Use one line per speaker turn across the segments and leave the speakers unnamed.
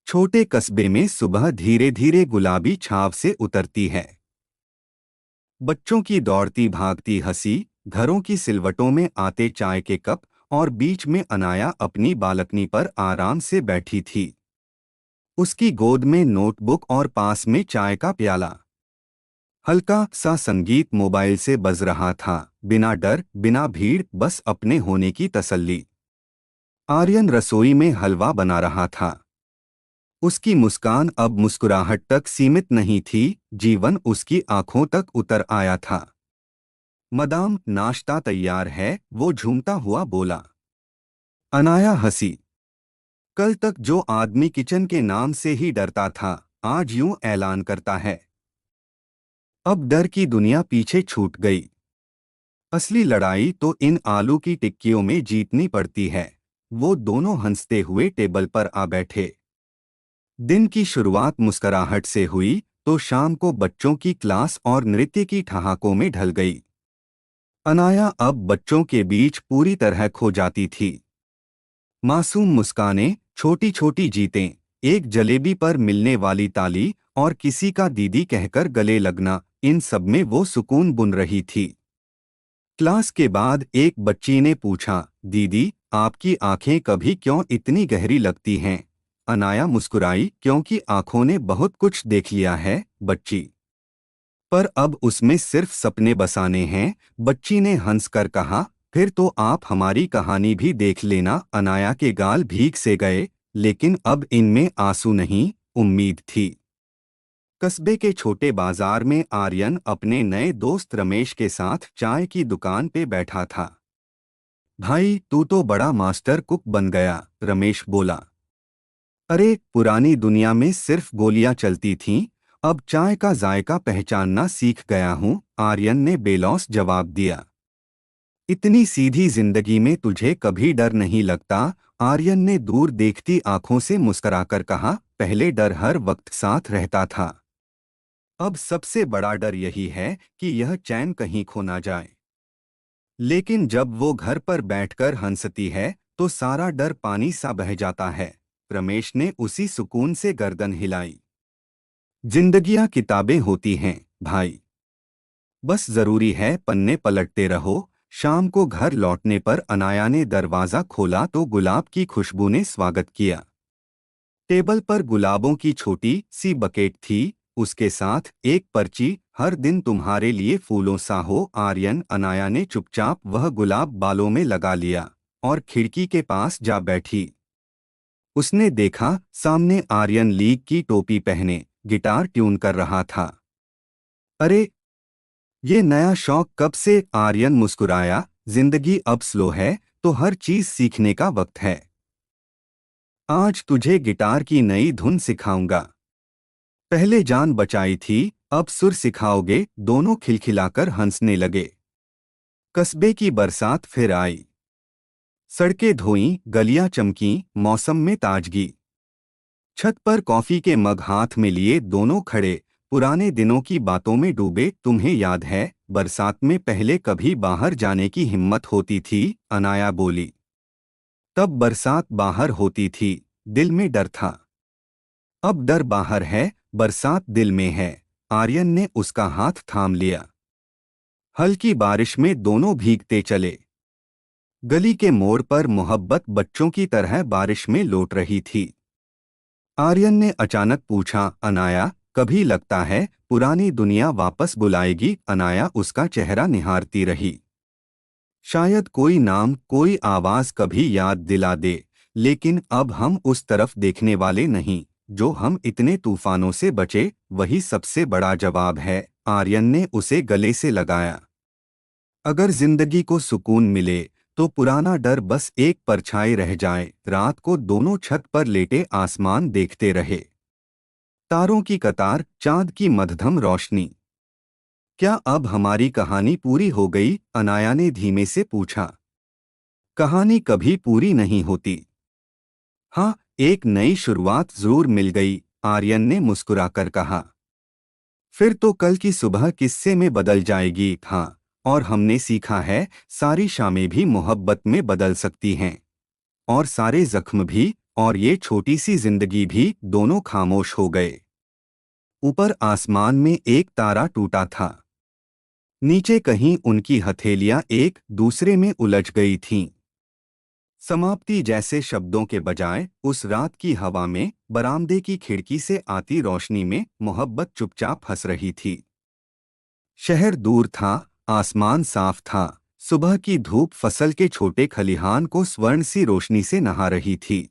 छोटे कस्बे में सुबह धीरे धीरे गुलाबी छाव से उतरती है। बच्चों की दौड़ती भागती हंसी, घरों की सिलवटों में आते चाय के कप, और बीच में अनाया अपनी बालकनी पर आराम से बैठी थी। उसकी गोद में नोटबुक और पास में चाय का प्याला। हल्का सा संगीत मोबाइल से बज रहा था, बिना डर बिना भीड़, बस अपने होने की तसल्ली। आर्यन रसोई में हलवा बना रहा था। उसकी मुस्कान अब मुस्कुराहट तक सीमित नहीं थी, जीवन उसकी आंखों तक उतर आया था। मदाम, नाश्ता तैयार है, वो झूमता हुआ बोला। अनाया हंसी। कल तक जो आदमी किचन के नाम से ही डरता था, आज यूं ऐलान करता है। अब डर की दुनिया पीछे छूट गई। असली लड़ाई तो इन आलू की टिक्कियों में जीतनी पड़ती है। वो दोनों हंसते हुए टेबल पर आ बैठे। दिन की शुरुआत मुस्कुराहट से हुई तो शाम को बच्चों की क्लास और नृत्य की ठहाकों में ढल गई। अनाया अब बच्चों के बीच पूरी तरह खो जाती थी। मासूम मुस्कानें, छोटी छोटी जीतें, एक जलेबी पर मिलने वाली ताली और किसी का दीदी कहकर गले लगना, इन सब में वो सुकून बुन रही थी। क्लास के बाद एक बच्ची ने पूछा, दीदी, आपकी आंखें कभी क्यों इतनी गहरी लगती हैं? अनाया मुस्कुराई, क्योंकि आंखों ने बहुत कुछ देख लिया है, बच्ची। पर अब उसमें सिर्फ सपने बसाने हैं। बच्ची ने हंसकर कहा, फिर तो आप हमारी कहानी भी देख लेना। अनाया के गाल भीग से गए, लेकिन अब इनमें आंसू नहीं, उम्मीद थी। कस्बे के छोटे बाजार में आर्यन अपने नए दोस्त रमेश के साथ चाय की दुकान पे बैठा था। भाई, तू तो बड़ा मास्टर कुक बन गया, रमेश बोला। अरे, पुरानी दुनिया में सिर्फ गोलियां चलती थीं, अब चाय का जायका पहचानना सीख गया हूँ, आर्यन ने बेलौस जवाब दिया। इतनी सीधी जिंदगी में तुझे कभी डर नहीं लगता? आर्यन ने दूर देखती आंखों से मुस्कुराकर कहा। पहले डर हर वक्त साथ रहता था, अब सबसे बड़ा डर यही है कि यह चैन कहीं खो ना जाए। लेकिन जब वो घर पर बैठकर हंसती है तो सारा डर पानी सा बह जाता है। रमेश ने उसी सुकून से गर्दन हिलाई। जिंदगियां किताबें होती हैं, भाई। बस जरूरी है पन्ने पलटते रहो। शाम को घर लौटने पर अनाया ने दरवाजा खोला तो गुलाब की खुशबू ने स्वागत किया। टेबल पर गुलाबों की छोटी सी बकेट थी, उसके साथ एक पर्ची, हर दिन तुम्हारे लिए फूलों सा हो। आर्यन, अनाया ने चुपचाप वह गुलाब बालों में लगा लिया और खिड़की के पास जा बैठी। उसने देखा, सामने आर्यन लीग की टोपी पहने गिटार ट्यून कर रहा था। अरे, ये नया शौक कब से? आर्यन मुस्कुराया। जिंदगी अब स्लो है तो हर चीज सीखने का वक्त है। आज तुझे गिटार की नई धुन सिखाऊंगा। पहले जान बचाई थी, अब सुर सिखाओगे? दोनों खिलखिलाकर हंसने लगे। कस्बे की बरसात फिर आई। सड़कें धोईं, गलियां चमकीं, मौसम में ताजगी। छत पर कॉफी के मग हाथ में लिए दोनों खड़े, पुराने दिनों की बातों में डूबे। तुम्हें याद है, बरसात में पहले कभी बाहर जाने की हिम्मत होती थी? अनाया बोली। तब बरसात बाहर होती थी, दिल में डर था। अब डर बाहर है, बरसात दिल में है। आर्यन ने उसका हाथ थाम लिया। हल्की बारिश में दोनों भीगते चले। गली के मोड़ पर मोहब्बत बच्चों की तरह बारिश में लौट रही थी। आर्यन ने अचानक पूछा, अनाया, कभी लगता है पुरानी दुनिया वापस बुलाएगी? अनाया उसका चेहरा निहारती रही। शायद कोई नाम, कोई आवाज कभी याद दिला दे, लेकिन अब हम उस तरफ देखने वाले नहीं जो हम इतने तूफानों से बचे। वही सबसे बड़ा जवाब है। आर्यन ने उसे गले से लगाया। अगर जिंदगी को सुकून मिले तो पुराना डर बस एक परछाई रह जाए। रात को दोनों छत पर लेटे आसमान देखते रहे। तारों की कतार, चांद की मध्यम रोशनी। क्या अब हमारी कहानी पूरी हो गई? अनाया ने धीमे से पूछा। कहानी कभी पूरी नहीं होती। हाँ, एक नई शुरुआत जरूर मिल गई, आर्यन ने मुस्कुराकर कहा। फिर तो कल की सुबह किस्से में बदल जाएगी। हाँ, और हमने सीखा है, सारी शामें भी मोहब्बत में बदल सकती हैं, और सारे जख्म भी, और ये छोटी सी जिंदगी भी दोनों खामोश हो गए। ऊपर आसमान में एक तारा टूटा था। नीचे कहीं उनकी हथेलियां एक दूसरे में उलझ गई थीं। समाप्ति जैसे शब्दों के बजाय उस रात की हवा में, बरामदे की खिड़की से आती रोशनी में मोहब्बत चुपचाप हंस रही थी। शहर दूर था, आसमान साफ था, सुबह की धूप फसल के छोटे खलिहान को स्वर्ण सी रोशनी से नहा रही थी।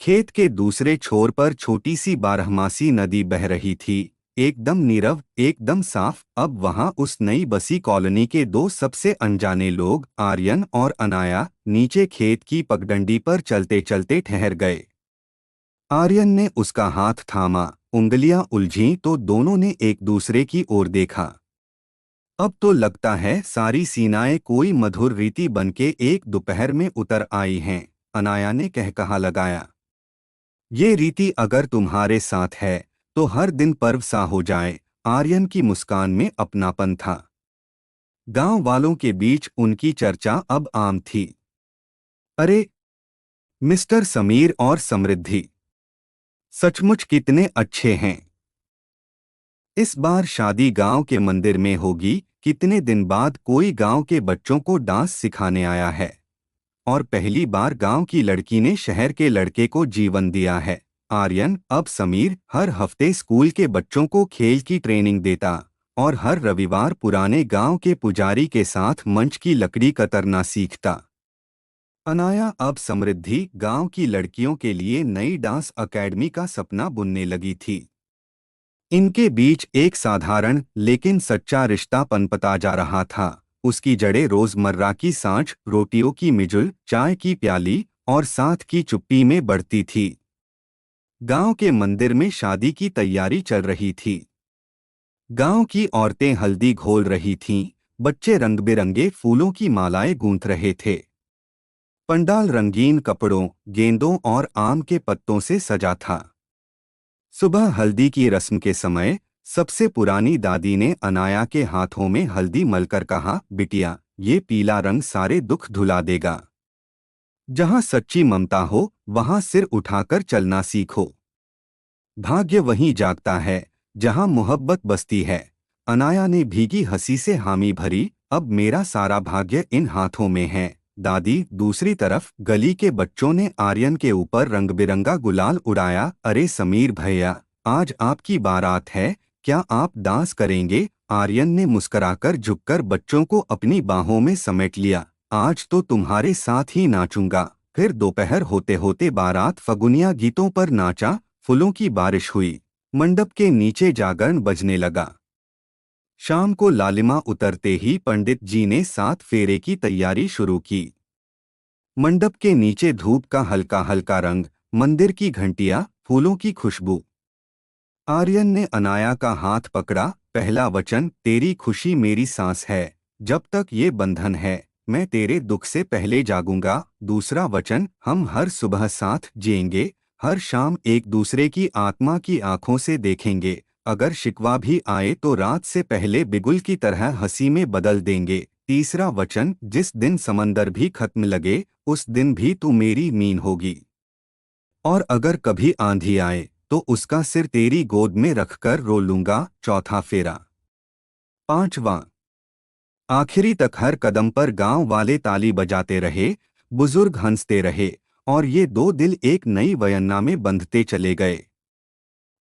खेत के दूसरे छोर पर छोटी सी बारहमासी नदी बह रही थी, एकदम नीरव, एकदम साफ। अब वहां उस नई बसी कॉलोनी के दो सबसे अनजाने लोग, आर्यन और अनाया, नीचे खेत की पगडंडी पर चलते चलते ठहर गए। आर्यन ने उसका हाथ थामा, उंगलियां उलझीं तो दोनों ने एक दूसरे की ओर देखा। अब तो लगता है सारी सीनाएं कोई मधुर रीति बनके एक दोपहर में उतर आई हैं, अनाया ने कहकहा लगाया। ये रीति अगर तुम्हारे साथ है तो हर दिन पर्व सा हो जाए। आर्यन की मुस्कान में अपनापन था। गांव वालों के बीच उनकी चर्चा अब आम थी। अरे, मिस्टर समीर और समृद्धि सचमुच कितने अच्छे हैं। इस बार शादी गांव के मंदिर में होगी। कितने दिन बाद कोई गांव के बच्चों को डांस सिखाने आया है। और पहली बार गांव की लड़की ने शहर के लड़के को जीवन दिया है। आर्यन, अब समीर हर हफ्ते स्कूल के बच्चों को खेल की ट्रेनिंग देता और हर रविवार पुराने गांव के पुजारी के साथ मंच की लकड़ी कतरना सीखता। अनाया अब समृद्धि गांव की लड़कियों के लिए नई डांस अकेडमी का सपना बुनने लगी थी। इनके बीच एक साधारण लेकिन सच्चा रिश्ता पनपता जा रहा था। उसकी जड़ें रोजमर्रा की सांझ, रोटियों की मिजुल, चाय की प्याली और साथ की चुप्पी में बढ़ती थी। गांव के मंदिर में शादी की तैयारी चल रही थी। गांव की औरतें हल्दी घोल रही थीं, बच्चे रंग-बिरंगे फूलों की मालाएं गूंथ रहे थे। पंडाल रंगीन कपड़ों, गेंदों और आम के पत्तों से सजा था। सुबह हल्दी की रस्म के समय सबसे पुरानी दादी ने अनाया के हाथों में हल्दी मलकर कहा, बिटिया, ये पीला रंग सारे दुख धुला देगा। जहां सच्ची ममता हो वहां सिर उठाकर चलना सीखो। भाग्य वहीं जागता है जहां मोहब्बत बसती है। अनाया ने भीगी हंसी से हामी भरी, अब मेरा सारा भाग्य इन हाथों में है। दादी, दूसरी तरफ गली के बच्चों ने आर्यन के ऊपर रंग-बिरंगा गुलाल उड़ाया। अरे समीर भैया, आज आपकी बारात है, क्या आप डांस करेंगे? आर्यन ने मुस्कुराकर झुककर बच्चों को अपनी बाहों में समेट लिया। आज तो तुम्हारे साथ ही नाचूंगा। फिर दोपहर होते होते बारात फगुनिया गीतों पर नाचा, फूलों की बारिश हुई, मंडप के नीचे जागरण बजने लगा। शाम को लालिमा उतरते ही पंडित जी ने 7 फेरे की तैयारी शुरू की। मंडप के नीचे धूप का हल्का हल्का रंग, मंदिर की घंटियां, फूलों की खुशबू। आर्यन ने अनाया का हाथ पकड़ा। पहला वचन, तेरी खुशी मेरी सांस है, जब तक ये बंधन है मैं तेरे दुख से पहले जागूंगा। दूसरा वचन, हम हर सुबह साथ जिएंगे, हर शाम एक दूसरे की आत्मा की आंखों से देखेंगे। अगर शिकवा भी आए तो रात से पहले बिगुल की तरह हंसी में बदल देंगे। तीसरा वचन, जिस दिन समंदर भी खत्म लगे उस दिन भी तू मेरी मीन होगी। और अगर कभी आंधी आए तो उसका सिर तेरी गोद में रखकर रो लूंगा। चौथा फेरा। पांचवा। आखिरी तक हर कदम पर गांव वाले ताली बजाते रहे, बुजुर्ग हंसते रहे और ये दो दिल एक नई वयन्ना में बंधते चले गए।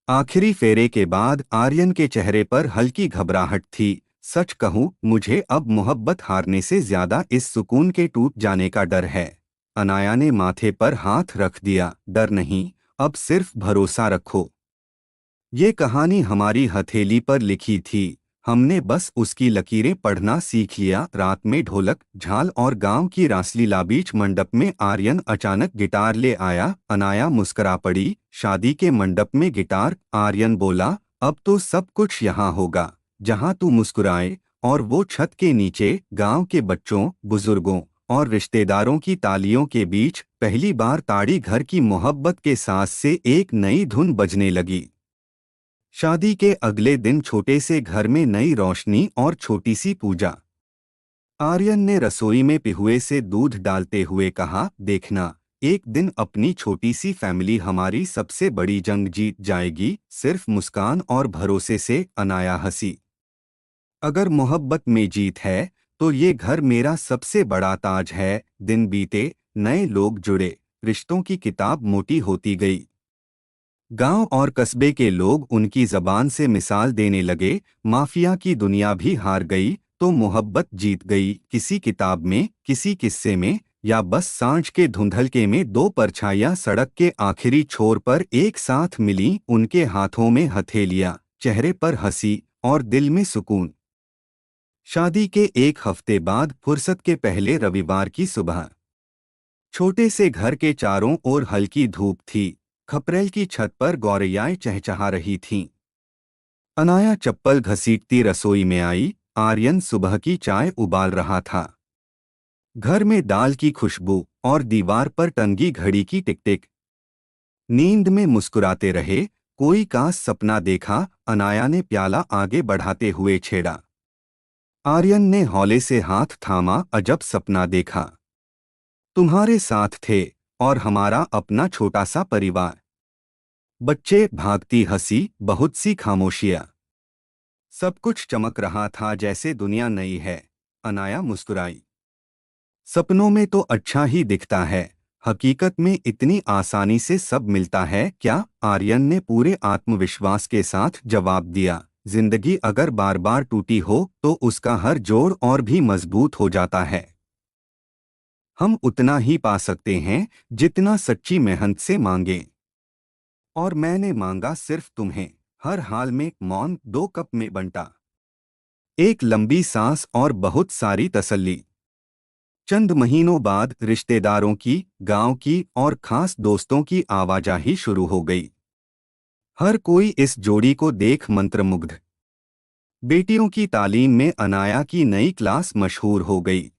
आखिरी फेरे के बाद आर्यन के चेहरे पर हल्की घबराहट थी। सच कहूं, मुझे अब मोहब्बत हारने से ज्यादा इस सुकून के टूट जाने का डर है। अनाया ने माथे पर हाथ रख दिया। डर नहीं, अब सिर्फ भरोसा रखो। ये कहानी हमारी हथेली पर लिखी थी, हमने बस उसकी लकीरें पढ़ना सीख लिया। रात में ढोलक, झाल और गांव की रासलीला बीच मंडप में आर्यन अचानक गिटार ले आया। अनाया मुस्करा पड़ी। शादी के मंडप में गिटार? आर्यन बोला, अब तो सब कुछ यहाँ होगा जहाँ तू मुस्कुराए। और वो छत के नीचे गांव के बच्चों, बुजुर्गों और रिश्तेदारों की तालियों के बीच पहली बार ताड़ी घर की मोहब्बत के सांस से एक नई धुन बजने लगी। शादी के अगले दिन छोटे से घर में नई रोशनी और छोटी सी पूजा। आर्यन ने रसोई में पिहुए से दूध डालते हुए कहा, देखना, एक दिन अपनी छोटी सी फैमिली हमारी सबसे बड़ी जंग जीत जाएगी, सिर्फ मुस्कान और भरोसे से, अनाया हंसी। अगर मोहब्बत में जीत है तो ये घर मेरा सबसे बड़ा ताज है। दिन बीते, नए लोग जुड़े, रिश्तों की किताब मोटी होती गई। गांव और कस्बे के लोग उनकी जबान से मिसाल देने लगे। माफिया की दुनिया भी हार गई तो मोहब्बत जीत गई। किसी किताब में, किसी किस्से में, या बस सांझ के धुंधलके में दो परछाइयां सड़क के आखिरी छोर पर एक साथ मिली। उनके हाथों में हथेलियां, चेहरे पर हंसी और दिल में सुकून। शादी के एक हफ्ते बाद, फुर्सत के पहले रविवार की सुबह, छोटे से घर के चारों ओर हल्की धूप थी। खपरेल की छत पर गौरैयाएं चहचहा रही थीं। अनाया चप्पल घसीटती रसोई में आई। आर्यन सुबह की चाय उबाल रहा था। घर में दाल की खुशबू और दीवार पर टंगी घड़ी की टिक-टिक। नींद में मुस्कुराते रहे, कोई काश सपना देखा, अनाया ने प्याला आगे बढ़ाते हुए छेड़ा। आर्यन ने हौले से हाथ थामा। अजब सपना देखा, तुम्हारे साथ थे और हमारा अपना छोटा सा परिवार। बच्चे, भागती हंसी, बहुत सी खामोशियां। सब कुछ चमक रहा था जैसे दुनिया नई है। अनाया मुस्कुराई। सपनों में तो अच्छा ही दिखता है, हकीकत में इतनी आसानी से सब मिलता है क्या? आर्यन ने पूरे आत्मविश्वास के साथ जवाब दिया। जिंदगी अगर बार बार टूटी हो तो उसका हर जोड़ और भी मजबूत हो जाता है। हम उतना ही पा सकते हैं जितना सच्ची मेहनत से मांगें। और मैंने मांगा सिर्फ तुम्हें। हर हाल में मौन दो कप में बंटा। एक लंबी सांस और बहुत सारी तसल्ली। चंद महीनों बाद रिश्तेदारों की, गांव की और खास दोस्तों की आवाजाही शुरू हो गई। हर कोई इस जोड़ी को देख मंत्रमुग्ध। बेटियों की तालीम में अनाया की नई क्लास मशहूर हो गई।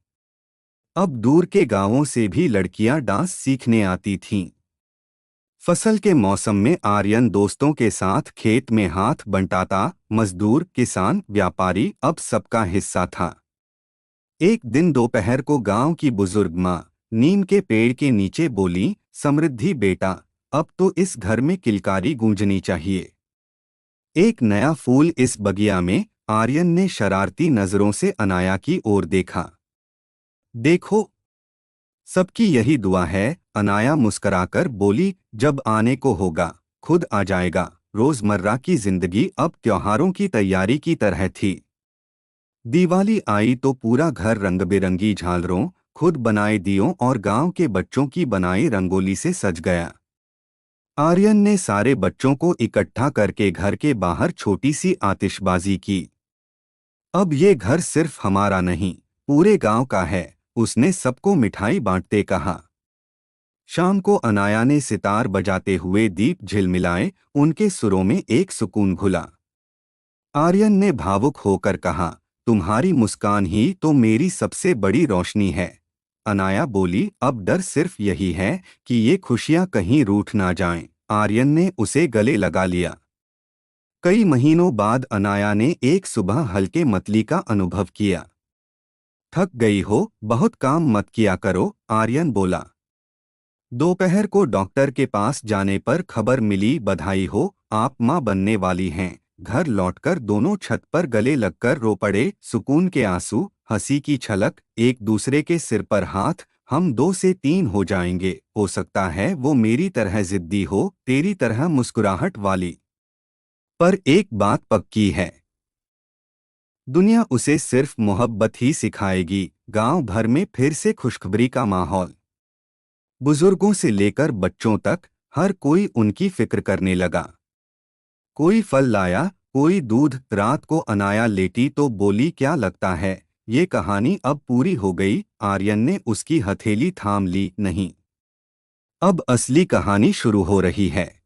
अब दूर के गांवों से भी लड़कियां डांस सीखने आती थीं। फसल के मौसम में आर्यन दोस्तों के साथ खेत में हाथ बंटाता। मजदूर, किसान, व्यापारी अब सबका हिस्सा था। एक दिन दोपहर को गांव की बुजुर्ग माँ नीम के पेड़ के नीचे बोली, समृद्धि बेटा, अब तो इस घर में किलकारी गूंजनी चाहिए। एक नया फूल इस बगिया में। आर्यन ने शरारती नजरों से अनाया की ओर देखा। देखो, सबकी यही दुआ है। अनाया मुस्कराकर बोली, जब आने को होगा खुद आ जाएगा। रोजमर्रा की जिंदगी अब त्योहारों की तैयारी की तरह थी। दिवाली आई तो पूरा घर रंग-बिरंगी झालरों, खुद बनाए दियों और गांव के बच्चों की बनाई रंगोली से सज गया। आर्यन ने सारे बच्चों को इकट्ठा करके घर के बाहर छोटी सी आतिशबाजी की। अब ये घर सिर्फ हमारा नहीं, पूरे गांव का है, उसने सबको मिठाई बांटते कहा। शाम को अनाया ने सितार बजाते हुए दीप झिलमिलाए। उनके सुरों में एक सुकून घुला। आर्यन ने भावुक होकर कहा, तुम्हारी मुस्कान ही तो मेरी सबसे बड़ी रोशनी है। अनाया बोली, अब डर सिर्फ यही है कि ये खुशियां कहीं रूठ ना जाएं। आर्यन ने उसे गले लगा लिया। कई महीनों बाद अनाया ने एक सुबह हल्के मतली का अनुभव किया। थक गई हो, बहुत काम मत किया करो, आर्यन बोला। दोपहर को डॉक्टर के पास जाने पर खबर मिली, बधाई हो, आप मां बनने वाली हैं। घर लौटकर दोनों छत पर गले लगकर रो पड़े। सुकून के आंसू, हंसी की छलक, एक दूसरे के सिर पर हाथ। हम 2 से 3 हो जाएंगे, हो सकता है वो मेरी तरह जिद्दी हो, तेरी तरह मुस्कुराहट वाली। पर एक बात पक्की है, दुनिया उसे सिर्फ मोहब्बत ही सिखाएगी। गांव भर में फिर से खुशखबरी का माहौल। बुजुर्गों से लेकर बच्चों तक हर कोई उनकी फिक्र करने लगा। कोई फल लाया, कोई दूध। रात को अनाया लेटी तो बोली, क्या लगता है ये कहानी अब पूरी हो गई? आर्यन ने उसकी हथेली थाम ली। नहीं, अब असली कहानी शुरू हो रही है।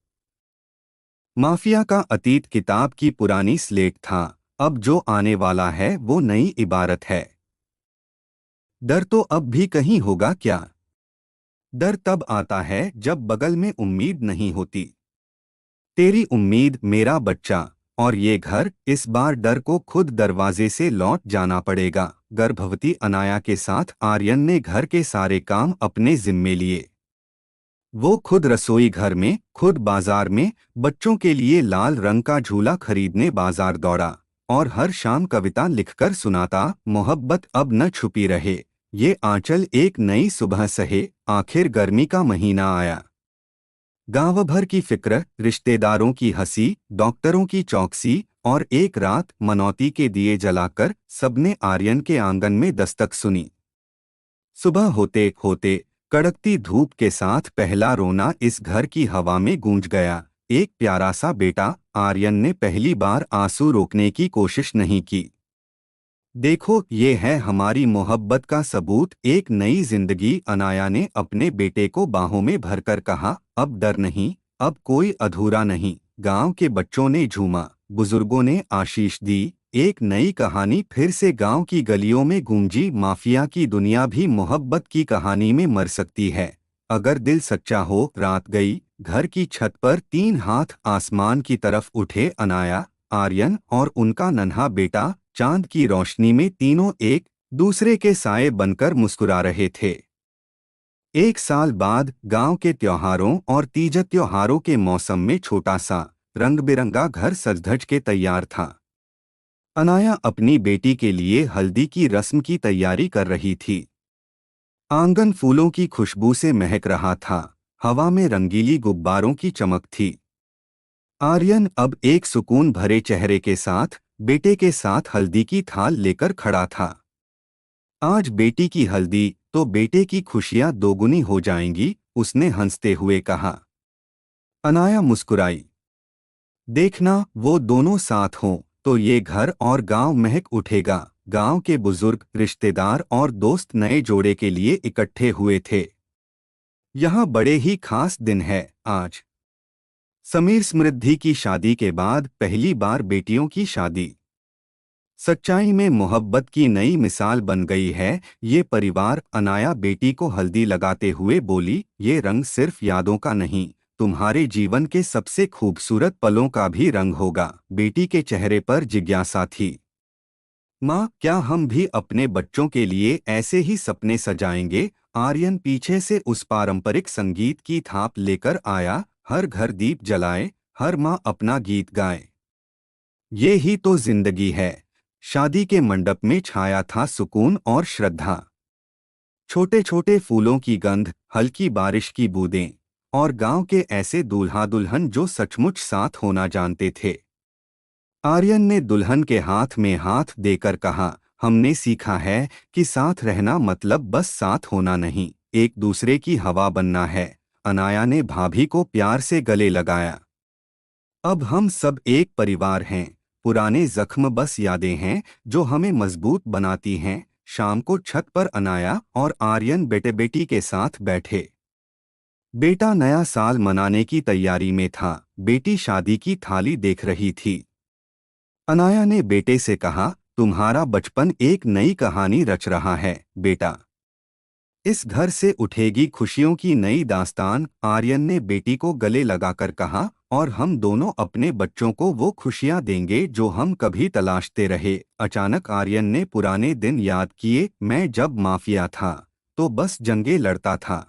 माफिया का अतीत किताब की पुरानी स्लेट था, अब जो आने वाला है वो नई इबारत है। डर तो अब भी कहीं होगा क्या? डर तब आता है जब बगल में उम्मीद नहीं होती। तेरी उम्मीद, मेरा बच्चा और ये घर। इस बार डर को खुद दरवाजे से लौट जाना पड़ेगा। गर्भवती अनाया के साथ आर्यन ने घर के सारे काम अपने जिम्मे लिए। वो खुद रसोई घर में, खुद बाजार में बच्चों के लिए लाल रंग का झूला खरीदने बाजार दौड़ा और हर शाम कविता लिखकर सुनाता, मोहब्बत अब न छुपी रहे, ये आंचल एक नई सुबह सहे। आखिर गर्मी का महीना आया। गांव भर की फिक्र, रिश्तेदारों की हंसी, डॉक्टरों की चौकसी और एक रात मनौती के दिए जलाकर सबने आर्यन के आंगन में दस्तक सुनी। सुबह होते होते कड़कती धूप के साथ पहला रोना इस घर की हवा में गूंज गया। एक प्यारा सा बेटा। आर्यन ने पहली बार आंसू रोकने की कोशिश नहीं की। देखो, ये है हमारी मोहब्बत का सबूत, एक नई जिंदगी। अनाया ने अपने बेटे को बाहों में भरकर कहा। अब डर नहीं, अब कोई अधूरा नहीं। गांव के बच्चों ने झूमा, बुजुर्गों ने आशीष दी। एक नई कहानी फिर से गांव की गलियों में गूंजी। माफिया की दुनिया भी मोहब्बत की कहानी में मर सकती है, अगर दिल सच्चा हो। रात गई। घर की छत पर तीन हाथ आसमान की तरफ उठे। अनाया, आर्यन और उनका नन्हा बेटा चांद की रोशनी में तीनों एक दूसरे के साए बनकर मुस्कुरा रहे थे। एक साल बाद गांव के त्योहारों और तीज त्योहारों के मौसम में छोटा सा रंग बिरंगा घर सज-धज के तैयार था। अनाया अपनी बेटी के लिए हल्दी की रस्म की तैयारी कर रही थी। आंगन फूलों की खुशबू से महक रहा था, हवा में रंगीली गुब्बारों की चमक थी। आर्यन अब एक सुकून भरे चेहरे के साथ बेटे के साथ हल्दी की थाल लेकर खड़ा था। आज बेटी की हल्दी तो बेटे की खुशियां दोगुनी हो जाएंगी, उसने हंसते हुए कहा। अनाया मुस्कुराई। देखना, वो दोनों साथ हों तो ये घर और गांव महक उठेगा। गांव के बुजुर्ग, रिश्तेदार और दोस्त नए जोड़े के लिए इकट्ठे हुए थे। यह बड़े ही खास दिन है आज। समीर समृद्धि की शादी के बाद पहली बार बेटियों की शादी। सच्चाई में मोहब्बत की नई मिसाल बन गई है ये परिवार। अनाया बेटी को हल्दी लगाते हुए बोली, ये रंग सिर्फ यादों का नहीं, तुम्हारे जीवन के सबसे खूबसूरत पलों का भी रंग होगा। बेटी के चेहरे पर जिज्ञासा थी। माँ, क्या हम भी अपने बच्चों के लिए ऐसे ही सपने सजाएंगे? आर्यन पीछे से उस पारंपरिक संगीत की थाप लेकर आया। हर घर दीप जलाए, हर माँ अपना गीत गाए, ये ही तो जिंदगी है। शादी के मंडप में छाया था सुकून और श्रद्धा। छोटे छोटे फूलों की गंध, हल्की बारिश की बूंदें और गांव के ऐसे दूल्हा दुल्हन जो सचमुच साथ होना जानते थे। आर्यन ने दुल्हन के हाथ में हाथ देकर कहा, हमने सीखा है कि साथ रहना मतलब बस साथ होना नहीं, एक दूसरे की हवा बनना है। अनाया ने भाभी को प्यार से गले लगाया। अब हम सब एक परिवार हैं। पुराने जख्म बस यादें हैं जो हमें मजबूत बनाती हैं। शाम को छत पर अनाया और आर्यन बेटे बेटी के साथ बैठे। बेटा नया साल मनाने की तैयारी में था, बेटी शादी की थाली देख रही थी। अनाया ने बेटे से कहा, तुम्हारा बचपन एक नई कहानी रच रहा है बेटा। इस घर से उठेगी खुशियों की नई दास्तान। आर्यन ने बेटी को गले लगाकर कहा, और हम दोनों अपने बच्चों को वो खुशियां देंगे जो हम कभी तलाशते रहे। अचानक आर्यन ने पुराने दिन याद किए। मैं जब माफिया था तो बस जंगें लड़ता था।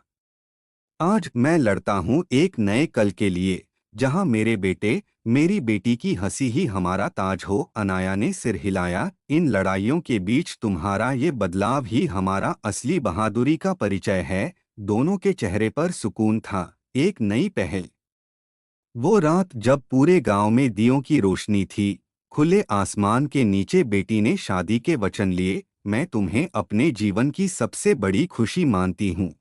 आज मैं लड़ता हूँ एक नए कल के लिए, जहाँ मेरे बेटे, मेरी बेटी की हंसी ही हमारा ताज हो। अनाया ने सिर हिलाया। इन लड़ाइयों के बीच तुम्हारा ये बदलाव ही हमारा असली बहादुरी का परिचय है। दोनों के चेहरे पर सुकून था, एक नई पहल। वो रात जब पूरे गांव में दियों की रोशनी थी, खुले आसमान के नीचे बेटी ने शादी के वचन लिए। मैं तुम्हें अपने जीवन की सबसे बड़ी खुशी मानती हूँ।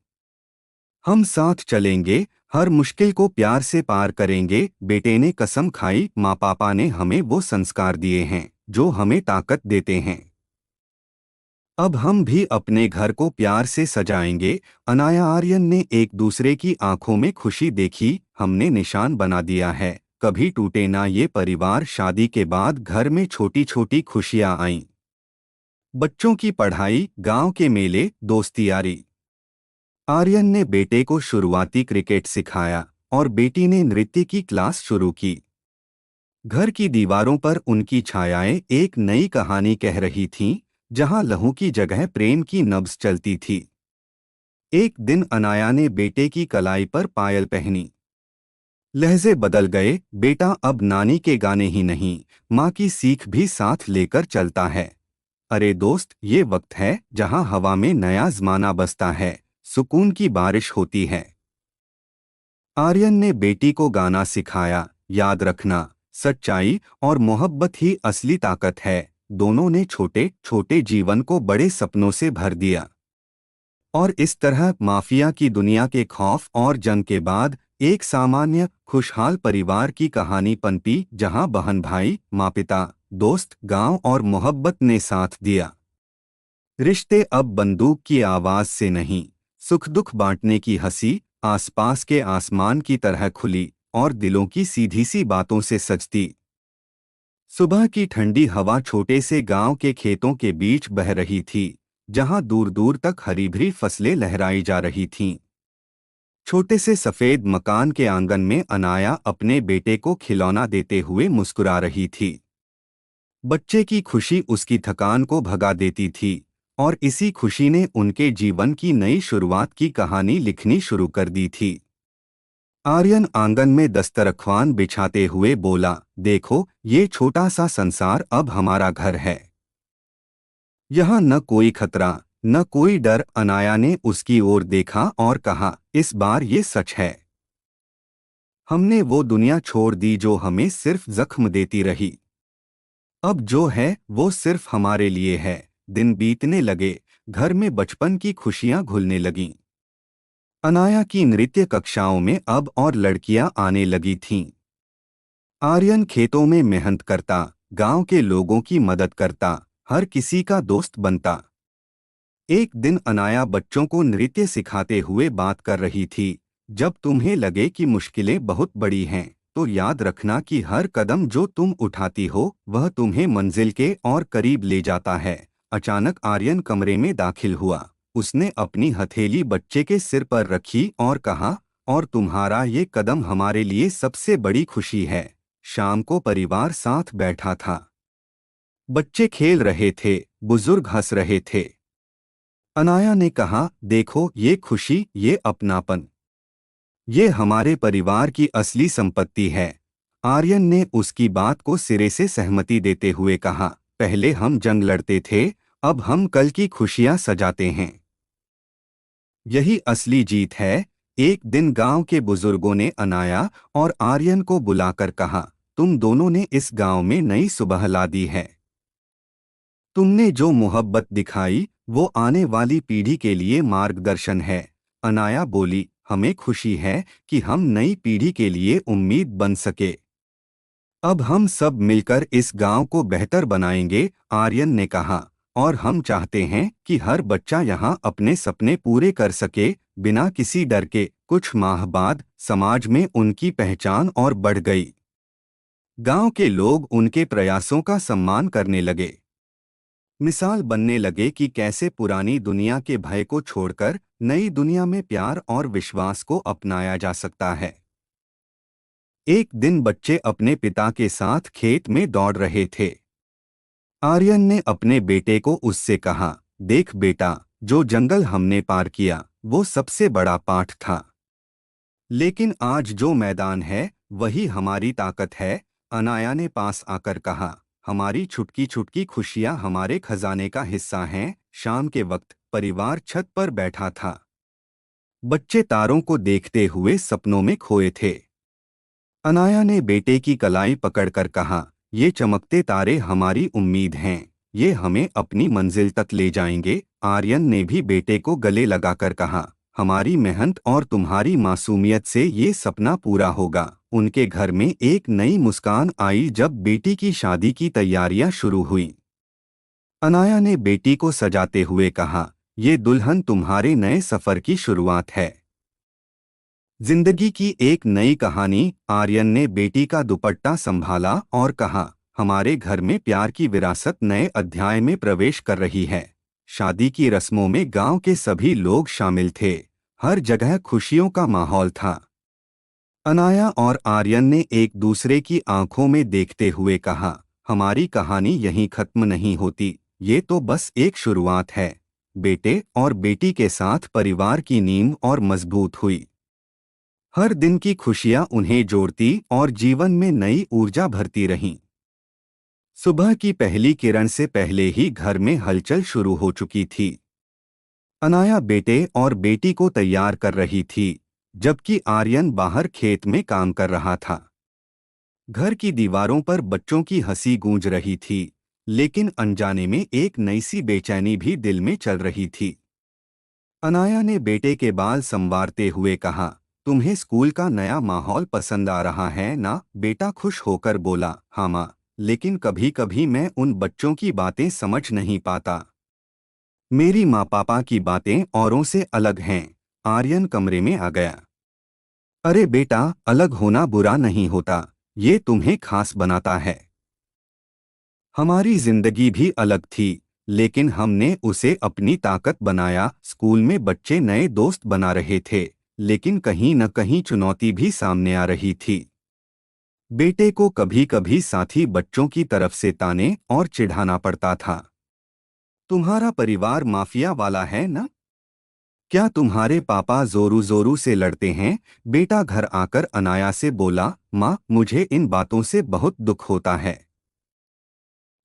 हम साथ चलेंगे, हर मुश्किल को प्यार से पार करेंगे। बेटे ने कसम खाई, माँ पापा ने हमें वो संस्कार दिए हैं जो हमें ताकत देते हैं। अब हम भी अपने घर को प्यार से सजाएंगे। अनाया आर्यन ने एक दूसरे की आंखों में खुशी देखी। हमने निशान बना दिया है, कभी टूटे ना ये परिवार। शादी के बाद घर में छोटी छोटी खुशियां आईं। बच्चों की पढ़ाई, गांव के मेले, दोस्ती यारी। आर्यन ने बेटे को शुरुआती क्रिकेट सिखाया और बेटी ने नृत्य की क्लास शुरू की। घर की दीवारों पर उनकी छायाएं एक नई कहानी कह रही थीं, जहां लहू की जगह प्रेम की नब्ज चलती थी। एक दिन अनाया ने बेटे की कलाई पर पायल पहनी। लहजे बदल गए। बेटा अब नानी के गाने ही नहीं, माँ की सीख भी साथ लेकर चलता है। अरे दोस्त, ये वक्त है जहाँ हवा में नया ज़माना बसता है, सुकून की बारिश होती है। आर्यन ने बेटी को गाना सिखाया, याद रखना, सच्चाई और मोहब्बत ही असली ताकत है। दोनों ने छोटे छोटे जीवन को बड़े सपनों से भर दिया। और इस तरह माफिया की दुनिया के खौफ और जंग के बाद एक सामान्य खुशहाल परिवार की कहानी पनपी, जहां बहन भाई, माँ पिता, दोस्त, गांव और मोहब्बत ने साथ दिया। रिश्ते अब बंदूक की आवाज से नहीं, सुख दुख बांटने की हंसी, आसपास के आसमान की तरह खुली और दिलों की सीधी सी बातों से सजती। सुबह की ठंडी हवा छोटे से गांव के खेतों के बीच बह रही थी, जहां दूर दूर तक हरी भरी फसलें लहराई जा रही थीं। छोटे से सफेद मकान के आंगन में अनाया अपने बेटे को खिलौना देते हुए मुस्कुरा रही थी। बच्चे की खुशी उसकी थकान को भगा देती थी, और इसी खुशी ने उनके जीवन की नई शुरुआत की कहानी लिखनी शुरू कर दी थी। आर्यन आंगन में दस्तरख्वान बिछाते हुए बोला, देखो, ये छोटा सा संसार अब हमारा घर है। यहाँ न कोई खतरा, न कोई डर। अनाया ने उसकी ओर देखा और कहा, इस बार ये सच है। हमने वो दुनिया छोड़ दी जो हमें सिर्फ जख्म देती रही। अब जो है वो सिर्फ हमारे लिए है। दिन बीतने लगे, घर में बचपन की खुशियां घुलने लगीं। अनाया की नृत्य कक्षाओं में अब और लड़कियां आने लगी थीं। आर्यन खेतों में मेहनत करता, गांव के लोगों की मदद करता, हर किसी का दोस्त बनता। एक दिन अनाया बच्चों को नृत्य सिखाते हुए बात कर रही थी, जब तुम्हें लगे कि मुश्किलें बहुत बड़ी हैं, तो याद रखना कि हर कदम जो तुम उठाती हो वह तुम्हें मंजिल के और करीब ले जाता है। अचानक आर्यन कमरे में दाखिल हुआ। उसने अपनी हथेली बच्चे के सिर पर रखी और कहा, और तुम्हारा ये कदम हमारे लिए सबसे बड़ी खुशी है। शाम को परिवार साथ बैठा था। बच्चे खेल रहे थे, बुजुर्ग हंस रहे थे। अनाया ने कहा, देखो, ये खुशी, ये अपनापन, ये हमारे परिवार की असली संपत्ति है। आर्यन ने उसकी बात को सिरे से सहमति देते हुए कहा, पहले हम जंग लड़ते थे, अब हम कल की खुशियां सजाते हैं। यही असली जीत है। एक दिन गांव के बुजुर्गों ने अनाया और आर्यन को बुलाकर कहा, तुम दोनों ने इस गांव में नई सुबह ला दी है। तुमने जो मोहब्बत दिखाई वो आने वाली पीढ़ी के लिए मार्गदर्शन है। अनाया बोली, हमें खुशी है कि हम नई पीढ़ी के लिए उम्मीद बन सके। अब हम सब मिलकर इस गांव को बेहतर बनाएंगे, आर्यन ने कहा। और हम चाहते हैं कि हर बच्चा यहाँ अपने सपने पूरे कर सके, बिना किसी डर के। कुछ माह बाद समाज में उनकी पहचान और बढ़ गई। गांव के लोग उनके प्रयासों का सम्मान करने लगे। मिसाल बनने लगे कि कैसे पुरानी दुनिया के भय को छोड़कर नई दुनिया में प्यार और विश्वास को अपनाया जा सकता है। एक दिन बच्चे अपने पिता के साथ खेत में दौड़ रहे थे। आर्यन ने अपने बेटे को उससे कहा, देख बेटा, जो जंगल हमने पार किया वो सबसे बड़ा पाठ था, लेकिन आज जो मैदान है वही हमारी ताकत है। अनाया ने पास आकर कहा, हमारी छुटकी छुटकी खुशियां हमारे खजाने का हिस्सा हैं। शाम के वक्त परिवार छत पर बैठा था। बच्चे तारों को देखते हुए सपनों में खोए थे। अनाया ने बेटे की कलाई पकड़कर कहा, ये चमकते तारे हमारी उम्मीद हैं, ये हमें अपनी मंजिल तक ले जाएंगे। आर्यन ने भी बेटे को गले लगाकर कहा, हमारी मेहनत और तुम्हारी मासूमियत से ये सपना पूरा होगा। उनके घर में एक नई मुस्कान आई जब बेटी की शादी की तैयारियां शुरू हुईं। अनाया ने बेटी को सजाते हुए कहा, ये दुल्हन तुम्हारे नए सफर की शुरुआत है, जिंदगी की एक नई कहानी। आर्यन ने बेटी का दुपट्टा संभाला और कहा, हमारे घर में प्यार की विरासत नए अध्याय में प्रवेश कर रही है। शादी की रस्मों में गांव के सभी लोग शामिल थे। हर जगह खुशियों का माहौल था। अनाया और आर्यन ने एक दूसरे की आंखों में देखते हुए कहा, हमारी कहानी यहीं खत्म नहीं होती, ये तो बस एक शुरुआत है। बेटे और बेटी के साथ परिवार की नींव और मजबूत हुई। हर दिन की खुशियां उन्हें जोड़ती और जीवन में नई ऊर्जा भरती रहीं। सुबह की पहली किरण से पहले ही घर में हलचल शुरू हो चुकी थी। अनाया बेटे और बेटी को तैयार कर रही थी, जबकि आर्यन बाहर खेत में काम कर रहा था। घर की दीवारों पर बच्चों की हंसी गूंज रही थी, लेकिन अनजाने में एक नई सी बेचैनी भी दिल में चल रही थी। अनाया ने बेटे के बाल संवारते हुए कहा, तुम्हें स्कूल का नया माहौल पसंद आ रहा है ना? बेटा खुश होकर बोला, हाँ माँ, लेकिन कभी कभी मैं उन बच्चों की बातें समझ नहीं पाता। मेरी माँ पापा की बातें औरों से अलग हैं। आर्यन कमरे में आ गया। अरे बेटा, अलग होना बुरा नहीं होता, ये तुम्हें खास बनाता है। हमारी जिंदगी भी अलग थी, लेकिन हमने उसे अपनी ताकत बनाया। स्कूल में बच्चे नए दोस्त बना रहे थे, लेकिन कहीं न कहीं चुनौती भी सामने आ रही थी। बेटे को कभी कभी साथी बच्चों की तरफ से ताने और चिढ़ाना पड़ता था। तुम्हारा परिवार माफिया वाला है ना? क्या तुम्हारे पापा जोरू जोरू से लड़ते हैं? बेटा घर आकर अनाया से बोला, माँ, मुझे इन बातों से बहुत दुख होता है।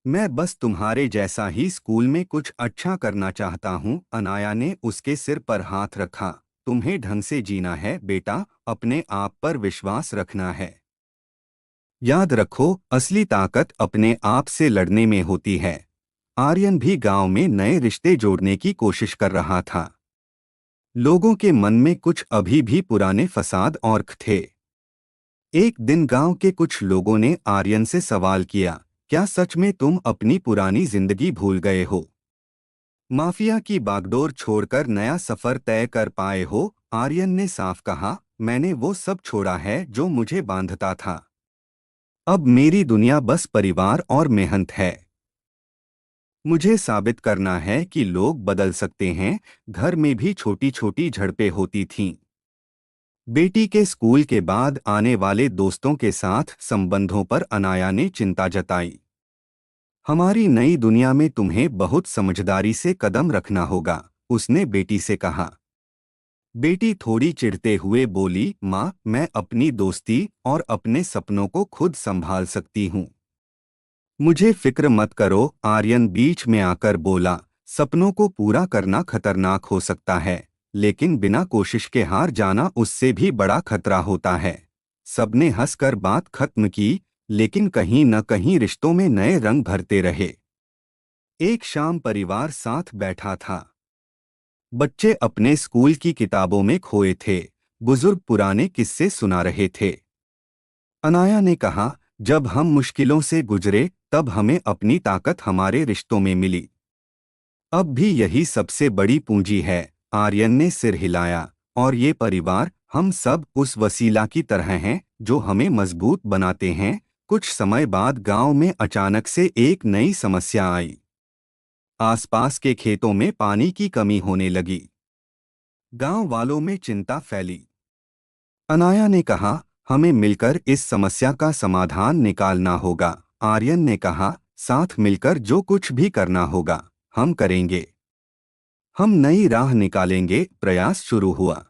मैं बस तुम्हारे जैसा ही स्कूल में कुछ अच्छा करना चाहता हूँ। अनाया ने उसके सिर पर हाथ रखा। तुम्हें ढंग से जीना है बेटा, अपने आप पर विश्वास रखना है। याद रखो, असली ताकत अपने आप से लड़ने में होती है। आर्यन भी गांव में नए रिश्ते जोड़ने की कोशिश कर रहा था। लोगों के मन में कुछ अभी भी पुराने फसाद और ख थे। एक दिन गांव के कुछ लोगों ने आर्यन से सवाल किया, क्या सच में तुम अपनी पुरानी जिंदगी भूल गए हो? माफिया की बागडोर छोड़कर नया सफर तय कर पाए हो? आर्यन ने साफ कहा, मैंने वो सब छोड़ा है जो मुझे बांधता था। अब मेरी दुनिया बस परिवार और मेहनत है। मुझे साबित करना है कि लोग बदल सकते हैं। घर में भी छोटी छोटी झड़पें होती थीं। बेटी के स्कूल के बाद आने वाले दोस्तों के साथ संबंधों पर अनाया ने चिंता जताई। हमारी नई दुनिया में तुम्हें बहुत समझदारी से कदम रखना होगा, उसने बेटी से कहा। बेटी थोड़ी चिढ़ते हुए बोली, माँ, मैं अपनी दोस्ती और अपने सपनों को खुद संभाल सकती हूँ। मुझे फिक्र मत करो, आर्यन बीच में आकर बोला। सपनों को पूरा करना खतरनाक हो सकता है, लेकिन बिना कोशिश के हार जाना उससे भी बड़ा खतरा होता है। सबने हंसकर बात खत्म की, लेकिन कहीं न कहीं रिश्तों में नए रंग भरते रहे। एक शाम परिवार साथ बैठा था। बच्चे अपने स्कूल की किताबों में खोए थे। बुजुर्ग पुराने किस्से सुना रहे थे। अनाया ने कहा, जब हम मुश्किलों से गुजरे तब हमें अपनी ताकत हमारे रिश्तों में मिली। अब भी यही सबसे बड़ी पूंजी है। आर्यन ने सिर हिलाया। और ये परिवार, हम सब उस वसीला की तरह हैं जो हमें मजबूत बनाते हैं। कुछ समय बाद गांव में अचानक से एक नई समस्या आई। आसपास के खेतों में पानी की कमी होने लगी। गांव वालों में चिंता फैली। अनाया ने कहा, हमें मिलकर इस समस्या का समाधान निकालना होगा। आर्यन ने कहा, साथ मिलकर जो कुछ भी करना होगा, हम करेंगे। हम नई राह निकालेंगे। प्रयास शुरू हुआ।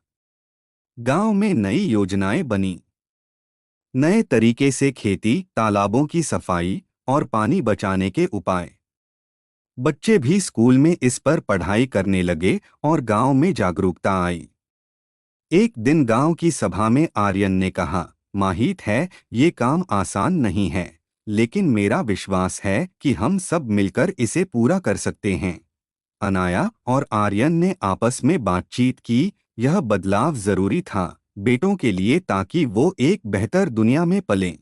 गांव में नई योजनाएं बनी। नए तरीके से खेती, तालाबों की सफाई और पानी बचाने के उपाय। बच्चे भी स्कूल में इस पर पढ़ाई करने लगे और गांव में जागरूकता आई। एक दिन गांव की सभा में आर्यन ने कहा, माहित है, ये काम आसान नहीं है, लेकिन मेरा विश्वास है कि हम सब मिलकर इसे पूरा कर सकते हैं। अनाया और आर्यन ने आपस में बातचीत की। यह बदलाव जरूरी था, बेटों के लिए, ताकि वो एक बेहतर दुनिया में पलें।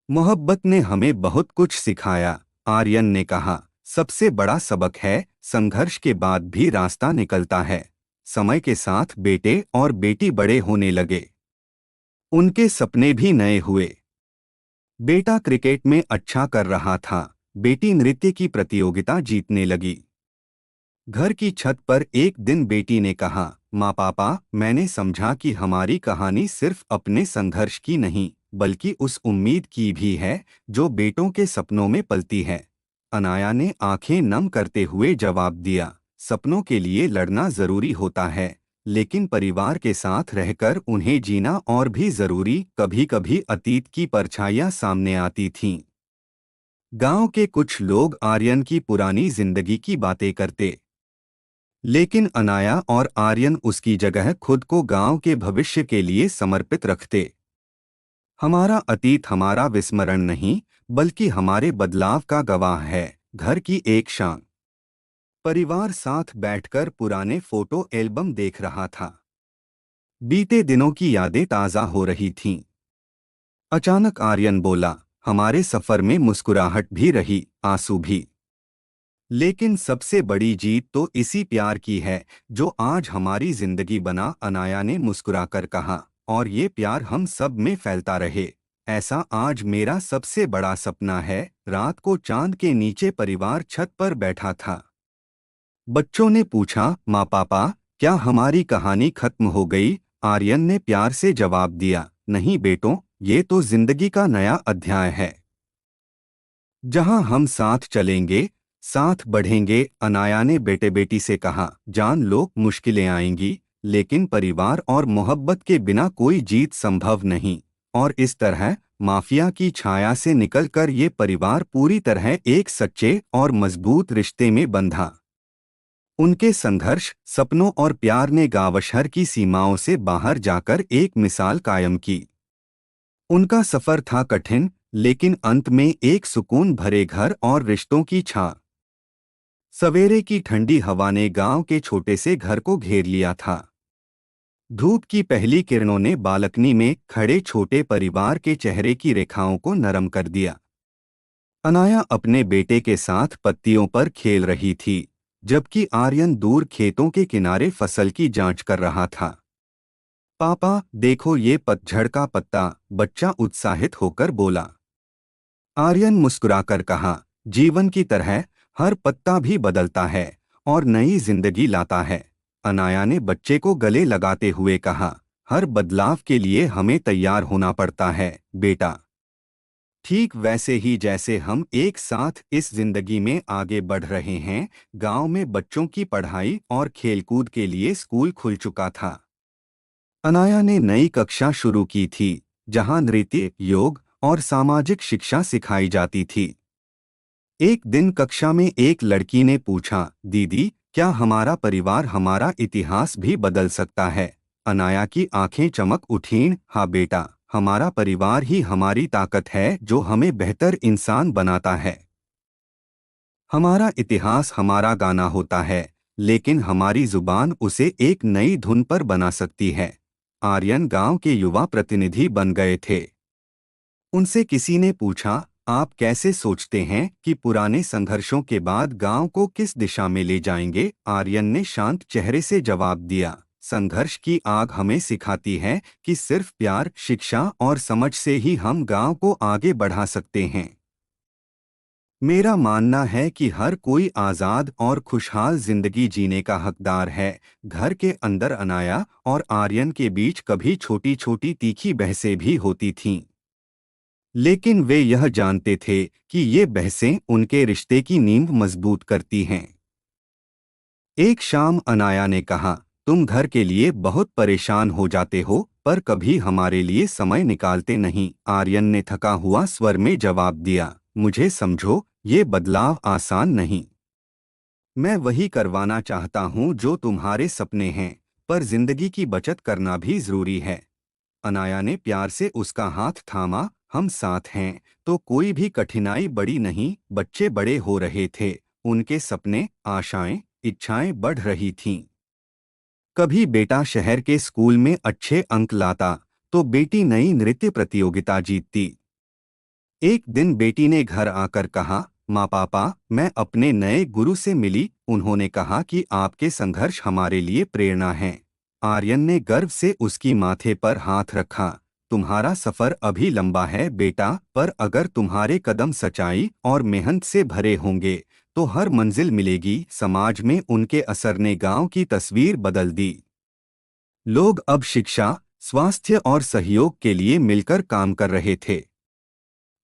मोहब्बत ने हमें बहुत कुछ सिखाया, आर्यन ने कहा। सबसे बड़ा सबक है, संघर्ष के बाद भी रास्ता निकलता है। समय के साथ बेटे और बेटी बड़े होने लगे। उनके सपने भी नए हुए। बेटा क्रिकेट में अच्छा कर रहा था, बेटी नृत्य की प्रतियोगिता जीतने लगी। घर की छत पर एक दिन बेटी ने कहा, माँ पापा, मैंने समझा कि हमारी कहानी सिर्फ अपने संघर्ष की नहीं, बल्कि उस उम्मीद की भी है जो बेटों के सपनों में पलती है। अनाया ने आंखें नम करते हुए जवाब दिया, सपनों के लिए लड़ना जरूरी होता है, लेकिन परिवार के साथ रहकर उन्हें जीना और भी जरूरी। कभी कभी अतीत की परछाइयां सामने आती थीं। गांव के कुछ लोग आर्यन की पुरानी जिंदगी की बातें करते, लेकिन अनाया और आर्यन उसकी जगह खुद को गांव के भविष्य के लिए समर्पित रखते। हमारा अतीत हमारा विस्मरण नहीं, बल्कि हमारे बदलाव का गवाह है। घर की एक शाम, परिवार साथ बैठकर पुराने फोटो एल्बम देख रहा था। बीते दिनों की यादें ताज़ा हो रही थीं। अचानक आर्यन बोला, हमारे सफर में मुस्कुराहट भी रही, आंसू भी। लेकिन सबसे बड़ी जीत तो इसी प्यार की है जो आज हमारी जिंदगी बना। अनाया ने मुस्कुराकर कहा, और ये प्यार हम सब में फैलता रहे। ऐसा आज मेरा सबसे बड़ा सपना है। रात को चांद के नीचे परिवार छत पर बैठा था। बच्चों ने पूछा, माँ पापा, क्या हमारी कहानी खत्म हो गई? आर्यन ने प्यार से जवाब दिया, नहीं बेटों, ये तो जिंदगी का नया अध्याय है, जहां हम साथ चलेंगे, साथ बढ़ेंगे। अनाया ने बेटे बेटी से कहा, जान लो मुश्किलें आएंगी, लेकिन परिवार और मोहब्बत के बिना कोई जीत संभव नहीं। और इस तरह माफिया की छाया से निकलकर ये परिवार पूरी तरह एक सच्चे और मजबूत रिश्ते में बंधा। उनके संघर्ष, सपनों और प्यार ने गावशहर की सीमाओं से बाहर जाकर एक मिसाल कायम की। उनका सफर था कठिन, लेकिन अंत में एक सुकून भरे घर और रिश्तों की छां। सवेरे की ठंडी हवा ने गांव के छोटे से घर को घेर लिया था। धूप की पहली किरणों ने बालकनी में खड़े छोटे परिवार के चेहरे की रेखाओं को नरम कर दिया। अनाया अपने बेटे के साथ पत्तियों पर खेल रही थी, जबकि आर्यन दूर खेतों के किनारे फसल की जांच कर रहा था। पापा, देखो ये पतझड़ का पत्ता, बच्चा उत्साहित होकर बोला। आर्यन मुस्कुराकर कहा, जीवन की तरह हर पत्ता भी बदलता है और नई जिंदगी लाता है। अनाया ने बच्चे को गले लगाते हुए कहा, हर बदलाव के लिए हमें तैयार होना पड़ता है बेटा। ठीक वैसे ही जैसे हम एक साथ इस जिंदगी में आगे बढ़ रहे हैं। गांव में बच्चों की पढ़ाई और खेलकूद के लिए स्कूल खुल चुका था। अनाया ने नई कक्षा शुरू की थी, जहां नृत्य, योग और सामाजिक शिक्षा सिखाई जाती थी। एक दिन कक्षा में एक लड़की ने पूछा, दीदी, क्या हमारा परिवार, हमारा इतिहास भी बदल सकता है? अनाया की आंखें चमक उठीं। हाँ बेटा, हमारा परिवार ही हमारी ताकत है जो हमें बेहतर इंसान बनाता है। हमारा इतिहास हमारा गाना होता है, लेकिन हमारी जुबान उसे एक नई धुन पर बना सकती है। आर्यन गांव के युवा प्रतिनिधि बन गए थे। उनसे किसी ने पूछा, आप कैसे सोचते हैं कि पुराने संघर्षों के बाद गांव को किस दिशा में ले जाएंगे? आर्यन ने शांत चेहरे से जवाब दिया, संघर्ष की आग हमें सिखाती है कि सिर्फ प्यार, शिक्षा और समझ से ही हम गांव को आगे बढ़ा सकते हैं। मेरा मानना है कि हर कोई आज़ाद और खुशहाल जिंदगी जीने का हकदार है। घर के अंदर अनाया और आर्यन के बीच कभी छोटी छोटी तीखी बहसें भी होती थीं, लेकिन वे यह जानते थे कि ये बहसें उनके रिश्ते की नींव मजबूत करती हैं। एक शाम अनाया ने कहा, तुम घर के लिए बहुत परेशान हो जाते हो, पर कभी हमारे लिए समय निकालते नहीं। आर्यन ने थका हुआ स्वर में जवाब दिया, मुझे समझो, ये बदलाव आसान नहीं। मैं वही करवाना चाहता हूँ जो तुम्हारे सपने हैं, पर जिंदगी की बचत करना भी जरूरी है। अनाया ने प्यार से उसका हाथ थामा, हम साथ हैं तो कोई भी कठिनाई बड़ी नहीं। बच्चे बड़े हो रहे थे, उनके सपने, आशाएं, इच्छाएं बढ़ रही थीं। कभी बेटा शहर के स्कूल में अच्छे अंक लाता, तो बेटी नई नृत्य प्रतियोगिता जीतती। एक दिन बेटी ने घर आकर कहा, माँ पापा, मैं अपने नए गुरु से मिली, उन्होंने कहा कि आपके संघर्ष हमारे लिए प्रेरणा हैं। आर्यन ने गर्व से उसकी माथे पर हाथ रखा, तुम्हारा सफर अभी लंबा है बेटा, पर अगर तुम्हारे कदम सच्चाई और मेहनत से भरे होंगे तो हर मंजिल मिलेगी। समाज में उनके असर ने गांव की तस्वीर बदल दी। लोग अब शिक्षा, स्वास्थ्य और सहयोग के लिए मिलकर काम कर रहे थे।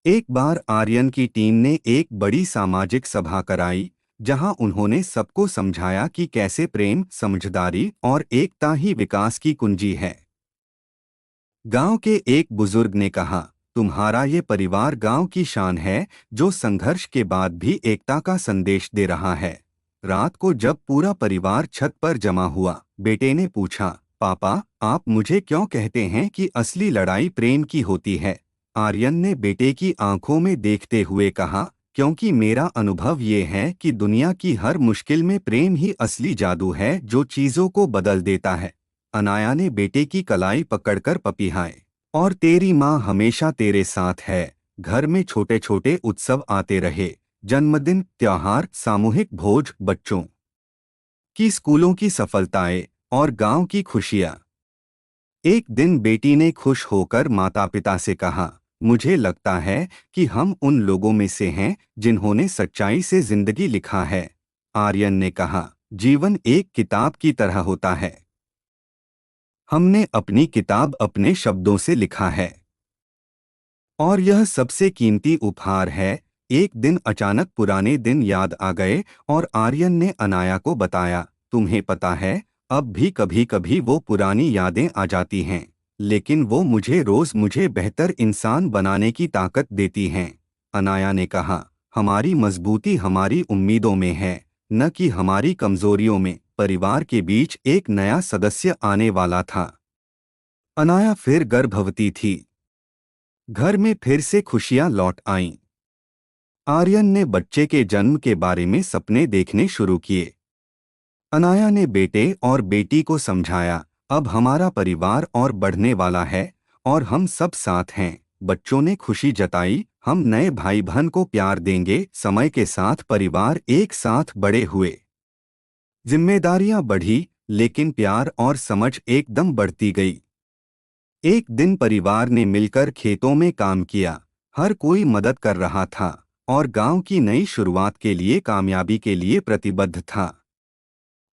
एक बार आर्यन की टीम ने एक बड़ी सामाजिक सभा कराई, जहां उन्होंने सबको समझाया कि कैसे प्रेम, समझदारी और एकता ही विकास की कुंजी है। गांव के एक बुजुर्ग ने कहा, तुम्हारा ये परिवार गांव की शान है, जो संघर्ष के बाद भी एकता का संदेश दे रहा है। रात को जब पूरा परिवार छत पर जमा हुआ, बेटे ने पूछा, पापा, आप मुझे क्यों कहते हैं कि असली लड़ाई प्रेम की होती है? आर्यन ने बेटे की आंखों में देखते हुए कहा, क्योंकि मेरा अनुभव ये है कि दुनिया की हर मुश्किल में प्रेम ही असली जादू है जो चीजों को बदल देता है। अनाया ने बेटे की कलाई पकड़कर पपिहाए। और तेरी माँ हमेशा तेरे साथ है। घर में छोटे छोटे उत्सव आते रहे, जन्मदिन, त्योहार, सामूहिक भोज, बच्चों की स्कूलों की सफलताएं और गांव की खुशियां। एक दिन बेटी ने खुश होकर माता पिता से कहा, मुझे लगता है कि हम उन लोगों में से हैं जिन्होंने सच्चाई से जिंदगी लिखा है। आर्यन ने कहा, जीवन एक किताब की तरह होता है। हमने अपनी किताब अपने शब्दों से लिखा है और यह सबसे कीमती उपहार है। एक दिन अचानक पुराने दिन याद आ गए और आर्यन ने अनाया को बताया, तुम्हें पता है, अब भी कभी कभी वो पुरानी यादें आ जाती हैं, लेकिन वो मुझे बेहतर इंसान बनाने की ताकत देती हैं। अनाया ने कहा, हमारी मजबूती हमारी उम्मीदों में है, न कि हमारी कमजोरियों में। परिवार के बीच एक नया सदस्य आने वाला था। अनाया फिर गर्भवती थी। घर में फिर से खुशियां लौट आईं। आर्यन ने बच्चे के जन्म के बारे में सपने देखने शुरू किए। अनाया ने बेटे और बेटी को समझाया, अब हमारा परिवार और बढ़ने वाला है और हम सब साथ हैं। बच्चों ने खुशी जताई, हम नए भाई बहन को प्यार देंगे। समय के साथ परिवार एक साथ बड़े हुए। जिम्मेदारियां बढ़ी, लेकिन प्यार और समझ एकदम बढ़ती गई। एक दिन परिवार ने मिलकर खेतों में काम किया। हर कोई मदद कर रहा था और गांव की नई शुरुआत के लिए, कामयाबी के लिए प्रतिबद्ध था।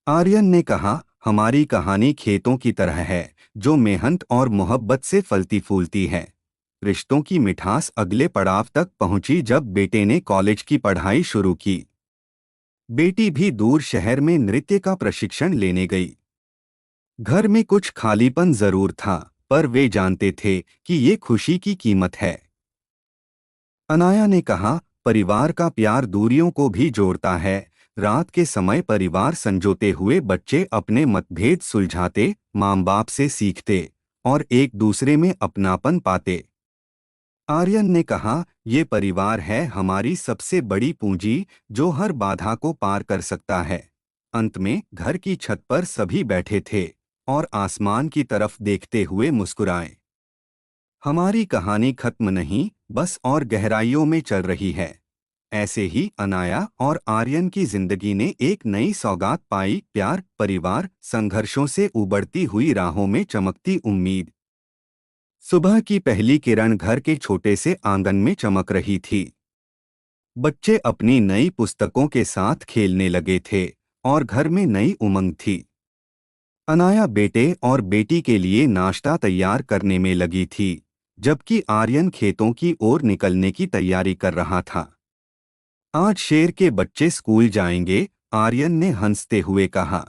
आर्यन ने कहा, हमारी कहानी खेतों की तरह है, जो मेहनत और मोहब्बत से फलती फूलती है। रिश्तों की मिठास अगले पड़ाव तक पहुंची जब बेटे ने कॉलेज की पढ़ाई शुरू की। बेटी भी दूर शहर में नृत्य का प्रशिक्षण लेने गई। घर में कुछ खालीपन जरूर था, पर वे जानते थे कि ये खुशी की कीमत है। अनाया ने कहा, परिवार का प्यार दूरियों को भी जोड़ता है। रात के समय परिवार संजोते हुए बच्चे अपने मतभेद सुलझाते, माँ बाप से सीखते और एक दूसरे में अपनापन पाते। आर्यन ने कहा, ये परिवार है हमारी सबसे बड़ी पूंजी, जो हर बाधा को पार कर सकता है। अंत में घर की छत पर सभी बैठे थे और आसमान की तरफ देखते हुए मुस्कुराए। हमारी कहानी खत्म नहीं, बस और गहराइयों में चल रही है। ऐसे ही अनाया और आर्यन की जिंदगी ने एक नई सौगात पाई, प्यार, परिवार, संघर्षों से उबरती हुई राहों में चमकती उम्मीद। सुबह की पहली किरण घर के छोटे से आंगन में चमक रही थी। बच्चे अपनी नई पुस्तकों के साथ खेलने लगे थे और घर में नई उमंग थी। अनाया बेटे और बेटी के लिए नाश्ता तैयार करने में लगी थी, जबकि आर्यन खेतों की ओर निकलने की तैयारी कर रहा था। आज शेर के बच्चे स्कूल जाएंगे, आर्यन ने हंसते हुए कहा।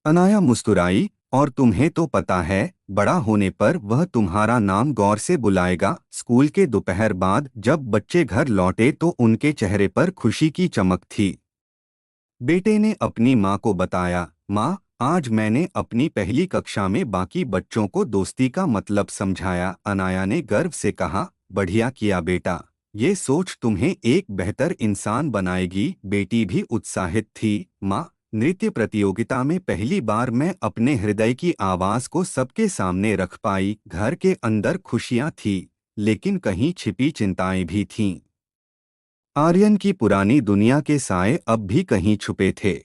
अनाया मुस्कुराई, और तुम्हें तो पता है, बड़ा होने पर वह तुम्हारा नाम गौर से बुलाएगा। स्कूल के दोपहर बाद जब बच्चे घर लौटे तो उनके चेहरे पर खुशी की चमक थी। बेटे ने अपनी माँ को बताया, माँ, आज मैंने अपनी पहली कक्षा में बाकी बच्चों को दोस्ती का मतलब समझाया। अनाया ने गर्व से कहा, बढ़िया किया बेटा, ये सोच तुम्हें एक बेहतर इंसान बनाएगी। बेटी भी उत्साहित थी, माँ, नृत्य प्रतियोगिता में पहली बार मैं अपने हृदय की आवाज को सबके सामने रख पाई। घर के अंदर खुशियाँ थी, लेकिन कहीं छिपी चिंताएं भी थीं। आर्यन की पुरानी दुनिया के साए अब भी कहीं छुपे थे।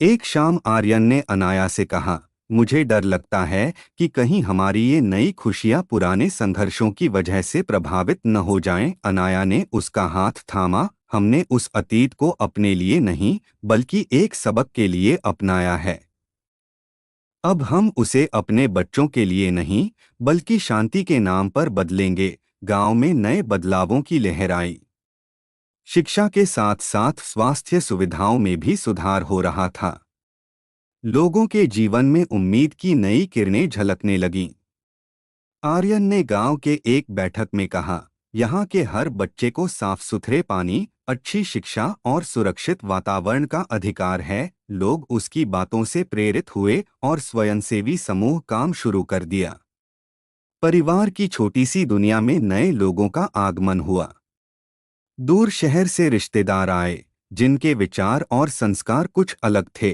एक शाम आर्यन ने अनाया से कहा, मुझे डर लगता है कि कहीं हमारी ये नई खुशियां पुराने संघर्षों की वजह से प्रभावित न हो जाएं। अनाया ने उसका हाथ थामा, हमने उस अतीत को अपने लिए नहीं, बल्कि एक सबक के लिए अपनाया है। अब हम उसे अपने बच्चों के लिए नहीं, बल्कि शांति के नाम पर बदलेंगे। गांव में नए बदलावों की लहर आई। शिक्षा के साथ साथ स्वास्थ्य सुविधाओं में भी सुधार हो रहा था। लोगों के जीवन में उम्मीद की नई किरणें झलकने लगीं। आर्यन ने गांव के एक बैठक में कहा, यहाँ के हर बच्चे को साफ सुथरे पानी, अच्छी शिक्षा और सुरक्षित वातावरण का अधिकार है। लोग उसकी बातों से प्रेरित हुए और स्वयंसेवी समूह काम शुरू कर दिया। परिवार की छोटी सी दुनिया में नए लोगों का आगमन हुआ। दूर शहर से रिश्तेदार आए, जिनके विचार और संस्कार कुछ अलग थे।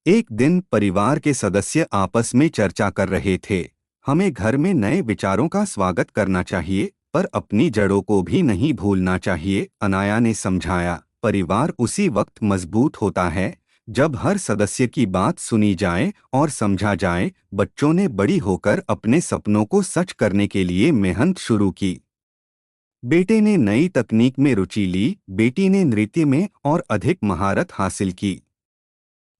एक दिन परिवार के सदस्य आपस में चर्चा कर रहे थे, हमें घर में नए विचारों का स्वागत करना चाहिए, पर अपनी जड़ों को भी नहीं भूलना चाहिए। अनाया ने समझाया, परिवार उसी वक्त मजबूत होता है जब हर सदस्य की बात सुनी जाए और समझा जाए। बच्चों ने बड़ी होकर अपने सपनों को सच करने के लिए मेहनत शुरू की। बेटे ने नई तकनीक में रुचि ली, बेटी ने नृत्य में और अधिक महारत हासिल की।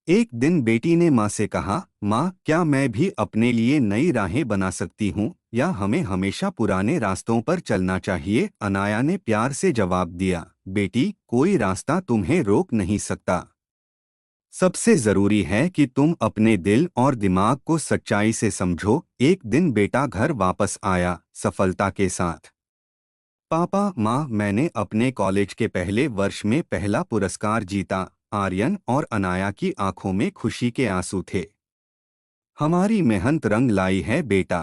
एक दिन बेटी ने माँ से कहा, माँ, क्या मैं भी अपने लिए नई राहें बना सकती हूँ, या हमें हमेशा पुराने रास्तों पर चलना चाहिए? अनाया ने प्यार से जवाब दिया, बेटी, कोई रास्ता तुम्हें रोक नहीं सकता। सबसे जरूरी है कि तुम अपने दिल और दिमाग को सच्चाई से समझो। एक दिन बेटा घर वापस आया, सफलता के साथ। पापा, माँ, मैंने अपने कॉलेज के पहले वर्ष में पहला पुरस्कार जीता। आर्यन और अनाया की आंखों में खुशी के आंसू थे। हमारी मेहनत रंग लाई है बेटा।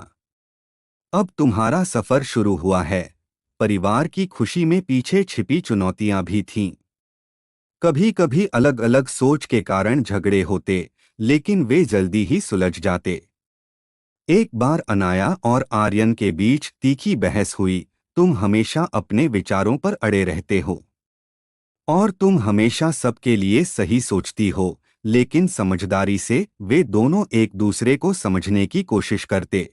अब तुम्हारा सफर शुरू हुआ है। परिवार की खुशी में पीछे छिपी चुनौतियां भी थीं। कभी कभी अलग अलग सोच के कारण झगड़े होते, लेकिन वे जल्दी ही सुलझ जाते। एक बार अनाया और आर्यन के बीच तीखी बहस हुई, तुम हमेशा अपने विचारों पर अड़े रहते हो और तुम हमेशा सबके लिए सही सोचती हो। लेकिन समझदारी से वे दोनों एक दूसरे को समझने की कोशिश करते।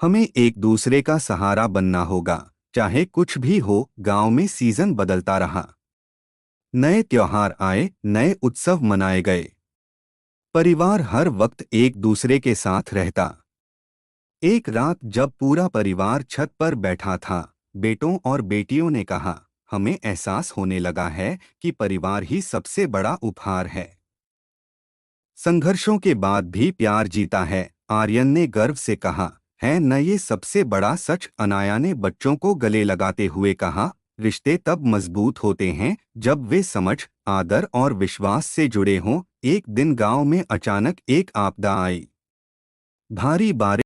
हमें एक दूसरे का सहारा बनना होगा, चाहे कुछ भी हो। गांव में सीजन बदलता रहा। नए त्योहार आए, नए उत्सव मनाए गए। परिवार हर वक्त एक दूसरे के साथ रहता। एक रात जब पूरा परिवार छत पर बैठा था, बेटों और बेटियों ने कहा, हमें एहसास होने लगा है कि परिवार ही सबसे बड़ा उपहार है। संघर्षों के बाद भी प्यार जीता है, आर्यन ने गर्व से कहा। है न ये सबसे बड़ा सच? अनाया ने बच्चों को गले लगाते हुए कहा, रिश्ते तब मजबूत होते हैं जब वे समझ, आदर और विश्वास से जुड़े हों। एक दिन गांव में अचानक एक आपदा आई। भारी बारिश